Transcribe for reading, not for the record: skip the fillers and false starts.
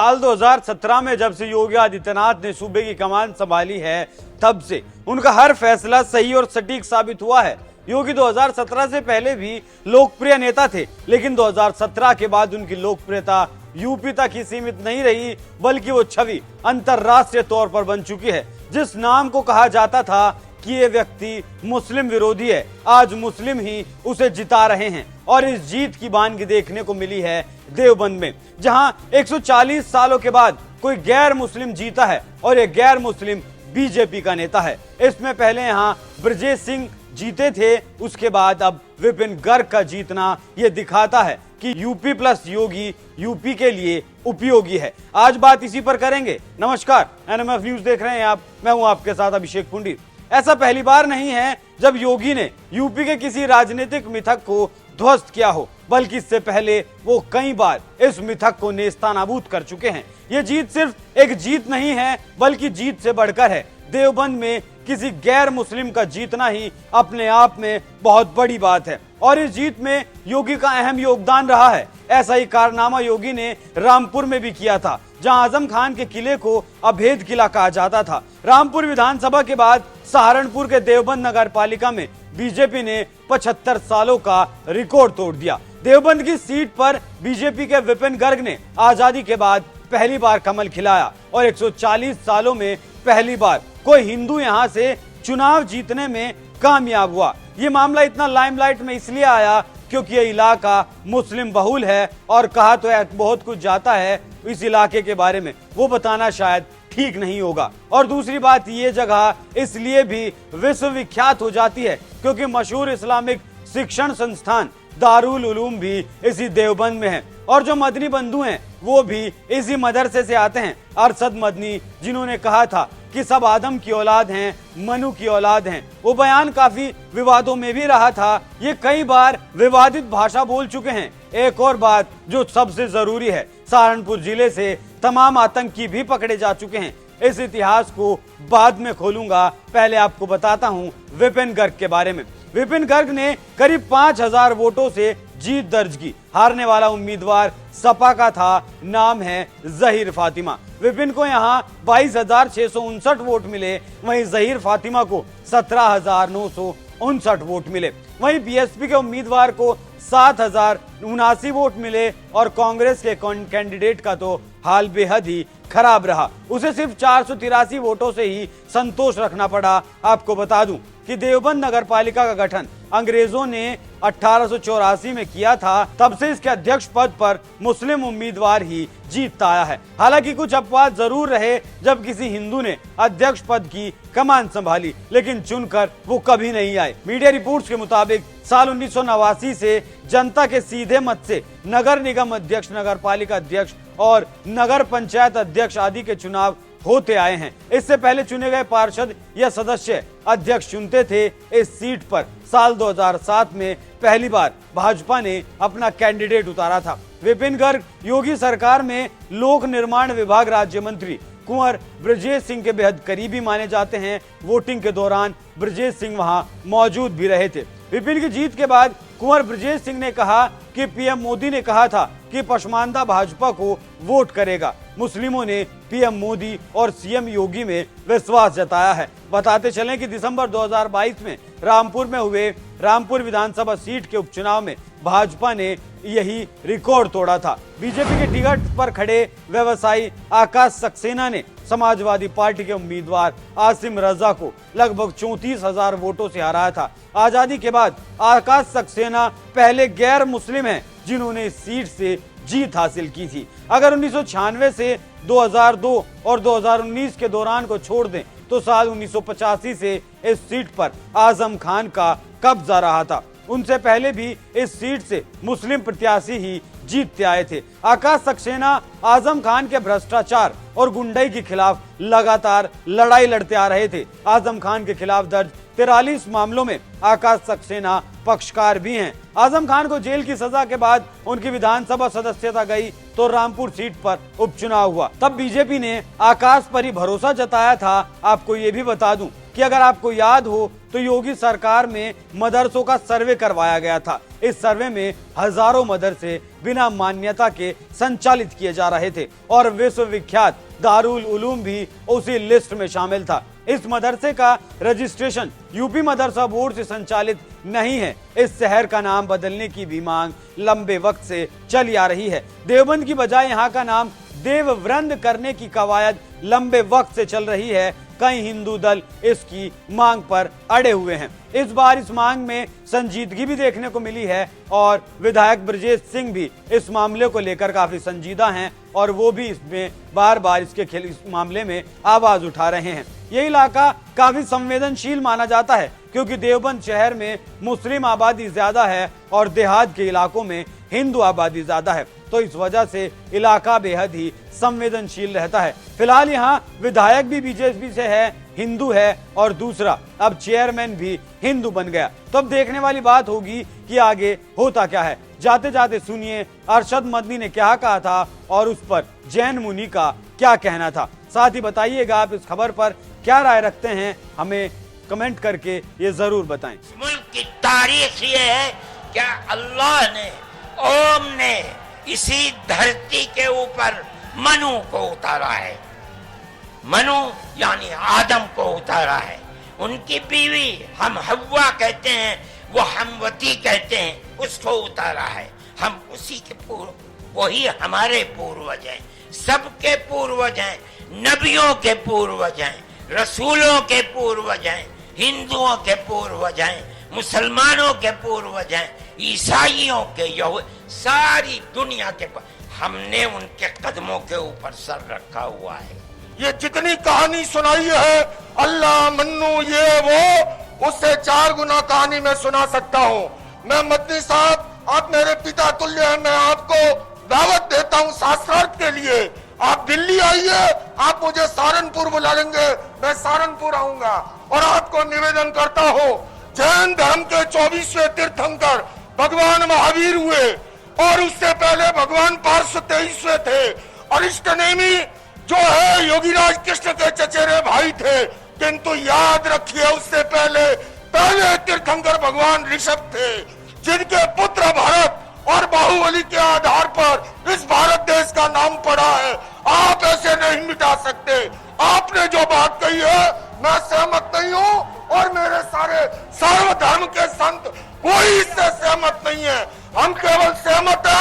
साल 2017 में जब से योगी आदित्यनाथ ने सूबे की कमान संभाली है, तब से उनका हर फैसला सही और सटीक साबित हुआ है। योगी 2017 से पहले भी लोकप्रिय नेता थे, लेकिन 2017 के बाद उनकी लोकप्रियता यूपी तक ही सीमित नहीं रही, बल्कि वो छवि अंतरराष्ट्रीय तौर पर बन चुकी है। जिस नाम को कहा जाता था कि ये व्यक्ति मुस्लिम विरोधी है, आज मुस्लिम ही उसे जिता रहे हैं और इस जीत की बानगी देखने को मिली है देवबंद में, जहां 140 सालों के बाद कोई गैर मुस्लिम जीता है और ये गैर मुस्लिम बीजेपी का नेता है। इसमें पहले यहाँ ब्रजेश सिंह जीते थे, उसके बाद अब विपिन गर्ग का जीतना ये दिखाता है कि यूपी प्लस योगी यूपी के लिए उपयोगी है। आज बात इसी पर करेंगे। नमस्कार, एनएमएफ न्यूज देख रहे हैं आप, मैं हूं आपके साथ अभिषेक पुंडीर। ऐसा पहली बार नहीं है जब योगी ने यूपी के किसी राजनीतिक मिथक को ध्वस्त किया हो, बल्कि इससे पहले वो कई बार इस मिथक को नेस्तानाबूद कर चुके हैं। ये जीत सिर्फ एक जीत नहीं है, बल्कि जीत से बढ़कर है। देवबंद में किसी गैर मुस्लिम का जीतना ही अपने आप में बहुत बड़ी बात है और इस जीत में योगी का अहम योगदान रहा है। ऐसा ही कारनामा योगी ने रामपुर में भी किया था, जहां आजम खान के किले को अभेद किला कहा जाता था। रामपुर विधानसभा के बाद सहारनपुर के देवबंद नगर पालिका में बीजेपी ने 75 सालों का रिकॉर्ड तोड़ दिया। देवबंद की सीट पर बीजेपी के विपिन गर्ग ने आजादी के बाद पहली बार कमल खिलाया और 140 सालों में पहली बार कोई हिंदू यहां से चुनाव जीतने में कामयाब हुआ। ये मामला इतना लाइमलाइट में इसलिए आया क्योंकि ये इलाका मुस्लिम बहुल है और कहा तो बहुत कुछ जाता है इस इलाके के बारे में, वो बताना शायद ठीक नहीं होगा। और दूसरी बात, ये जगह इसलिए भी विश्वविख्यात हो जाती है क्योंकि मशहूर इस्लामिक शिक्षण संस्थान दारुल उलूम भी इसी देवबंद में है और जो मदनी बंधु हैं वो भी इसी मदरसे से आते हैं। अरशद मदनी, जिन्होंने कहा था कि सब आदम की औलाद हैं, मनु की औलाद हैं, वो बयान काफी विवादों में भी रहा था। ये कई बार विवादित भाषा बोल चुके हैं। एक और बात जो सबसे जरूरी है, सहारनपुर जिले से तमाम आतंकी भी पकड़े जा चुके हैं। इस इतिहास को बाद में खोलूंगा, पहले आपको बताता हूँ विपिन गर्ग के बारे में। विपिन गर्ग ने करीब 5000 वोटों से जीत दर्ज की। हारने वाला उम्मीदवार सपा का था, नाम है जहीर फातिमा। विपिन को यहाँ 22,659 वोट मिले, वहीं जहीर फातिमा को 17,959 वोट मिले। वहीं बीएसपी के उम्मीदवार को 7,079 वोट मिले और कांग्रेस के कैंडिडेट का तो हाल बेहद ही खराब रहा, उसे सिर्फ 483 वोटों से ही संतोष रखना पड़ा। आपको बता दूं कि देवबंद नगर पालिका का गठन अंग्रेजों ने 1884 में किया था, तब से इसके अध्यक्ष पद पर मुस्लिम उम्मीदवार ही जीतता आया है। हालांकि कुछ अपवाद जरूर रहे जब किसी हिंदू ने अध्यक्ष पद की कमान संभाली, लेकिन चुनकर वो कभी नहीं आए। मीडिया रिपोर्ट्स के मुताबिक साल 1989 से जनता के सीधे मत से नगर निगम अध्यक्ष, नगर पालिका अध्यक्ष और नगर पंचायत अध्यक्ष आदि के चुनाव होते आए हैं। इससे पहले चुने गए पार्षद या सदस्य अध्यक्ष चुनते थे। इस सीट पर साल 2007 में पहली बार भाजपा ने अपना कैंडिडेट उतारा था। विपिन गर्ग योगी सरकार में लोक निर्माण विभाग राज्य मंत्री कुंवर ब्रजेश सिंह के बेहद करीबी माने जाते हैं। वोटिंग के दौरान ब्रजेश सिंह वहां मौजूद भी रहे थे। विपिन की जीत के बाद कुंवर ब्रजेश सिंह ने कहा कि पीएम मोदी ने कहा था कि पसमानदा भाजपा को वोट करेगा। मुस्लिमों ने पीएम मोदी और सीएम योगी में विश्वास जताया है। बताते चलें कि दिसंबर 2022 में रामपुर में हुए रामपुर विधानसभा सीट के उपचुनाव में भाजपा ने यही रिकॉर्ड तोड़ा था। बीजेपी के टिकट पर खड़े व्यवसायी आकाश सक्सेना ने समाजवादी पार्टी के उम्मीदवार आसिम रजा को लगभग 34,000 वोटों से हराया था। आजादी के बाद आकाश सक्सेना पहले गैर मुस्लिम हैं जिन्होंने इस सीट से जीत हासिल की थी। अगर 1996 से 2002 और 2019 के दौरान को छोड़ दें तो साल 1985 से इस सीट पर आजम खान का कब्जा रहा था। उनसे पहले भी इस सीट से मुस्लिम प्रत्याशी ही जीतते आए थे। आकाश सक्सेना आजम खान के भ्रष्टाचार और गुंडाई के खिलाफ लगातार लड़ाई लड़ते आ रहे थे। आजम खान के खिलाफ दर्ज 43 मामलों में आकाश सक्सेना पक्षकार भी हैं। आजम खान को जेल की सजा के बाद उनकी विधानसभा सदस्यता गई तो रामपुर सीट पर उपचुनाव हुआ। तब बीजेपी ने आकाश पर ही भरोसा जताया था। आपको ये भी बता दूं कि अगर आपको याद हो तो योगी सरकार में मदरसों का सर्वे करवाया गया था। इस सर्वे में हजारों मदरसे बिना मान्यता के संचालित किए जा रहे थे और विश्वविख्यात दारुल उलूम भी उसी लिस्ट में शामिल था। इस मदरसे का रजिस्ट्रेशन यूपी मदरसा बोर्ड से संचालित नहीं है। इस शहर का नाम बदलने की भी मांग लंबे वक्त से चली आ रही है। देवबंद की बजाय यहाँ का नाम देवव्रंद करने की कवायद लंबे वक्त से चल रही है। कई हिंदू दल इसकी मांग पर अड़े हुए हैं। इस बार इस मांग में संजीदगी भी देखने को मिली है और विधायक ब्रजेश सिंह भी इस मामले को लेकर काफी संजीदा हैं और वो भी इसमें बार बार इस मामले में आवाज उठा रहे हैं। ये इलाका काफी संवेदनशील माना जाता है क्योंकि देवबंद शहर में मुस्लिम आबादी ज्यादा है और देहात के इलाकों में हिंदू आबादी ज्यादा है, तो इस वजह से इलाका बेहद ही संवेदनशील रहता है। फिलहाल यहाँ विधायक भी बीजेपी से है, हिंदू है और दूसरा अब चेयरमैन भी हिंदू बन गया। तो अब देखने वाली बात होगी कि आगे होता क्या है। जाते जाते सुनिए अरशद मदनी ने क्या कहा था और उस पर जैन मुनि का क्या कहना था। साथ ही बताइएगा आप इस खबर पर क्या राय रखते हैं, हमें कमेंट करके ये जरूर बताएं। मुल्क की तारीख ये है क्या अल्लाह ने, ओम ने इसी धरती के ऊपर मनु को उतारा है। मनु यानी आदम को उतारा है। उनकी बीवी हम हव्वा कहते हैं, वो हमवती कहते हैं, उसको उतारा है। हम उसी के वही हमारे पूर्वज हैं, सबके पूर्वज हैं, नबियों के पूर्वज हैं, रसूलों के पूर्वज हैं, हिंदुओं के पूर्वज हैं, मुसलमानों के पूर्वज हैं, ईसाइयों के, सारी दुनिया के हमने उनके कदमों के ऊपर सर रखा हुआ है। ये जितनी कहानी सुनाई है अल्लाह मन्नू ये वो, उससे 4 गुना कहानी मैं सुना सकता हूँ। मैं मदनी साहब, आप मेरे पिता तुल्य हैं, मैं आपको दावत देता हूँ शास्त्रार्थ के लिए। आप दिल्ली आइए, आप मुझे सहारनपुर बुला लेंगे, मैं सहारनपुर आऊंगा। और आपको निवेदन करता हूँ, जैन धर्म के 24वें तीर्थंकर भगवान महावीर हुए और उससे पहले भगवान पार्श्व 23वें थे। अरिष्टनेमी जो है योगीराज कृष्ण के चचेरे भाई थे, किंतु याद रखिए उससे पहले तीर्थंकर भगवान ऋषभ थे, जिनके पुत्र भरत और बाहुबली के आधार पर इस भारत देश का नाम पड़ा है। आप ऐसे नहीं मिटा सकते। आपने जो बात कही है मैं सहमत नहीं हूँ और मेरे सारे सर्वधर्म के संत कोई इससे सहमत नहीं है। हम केवल सहमत है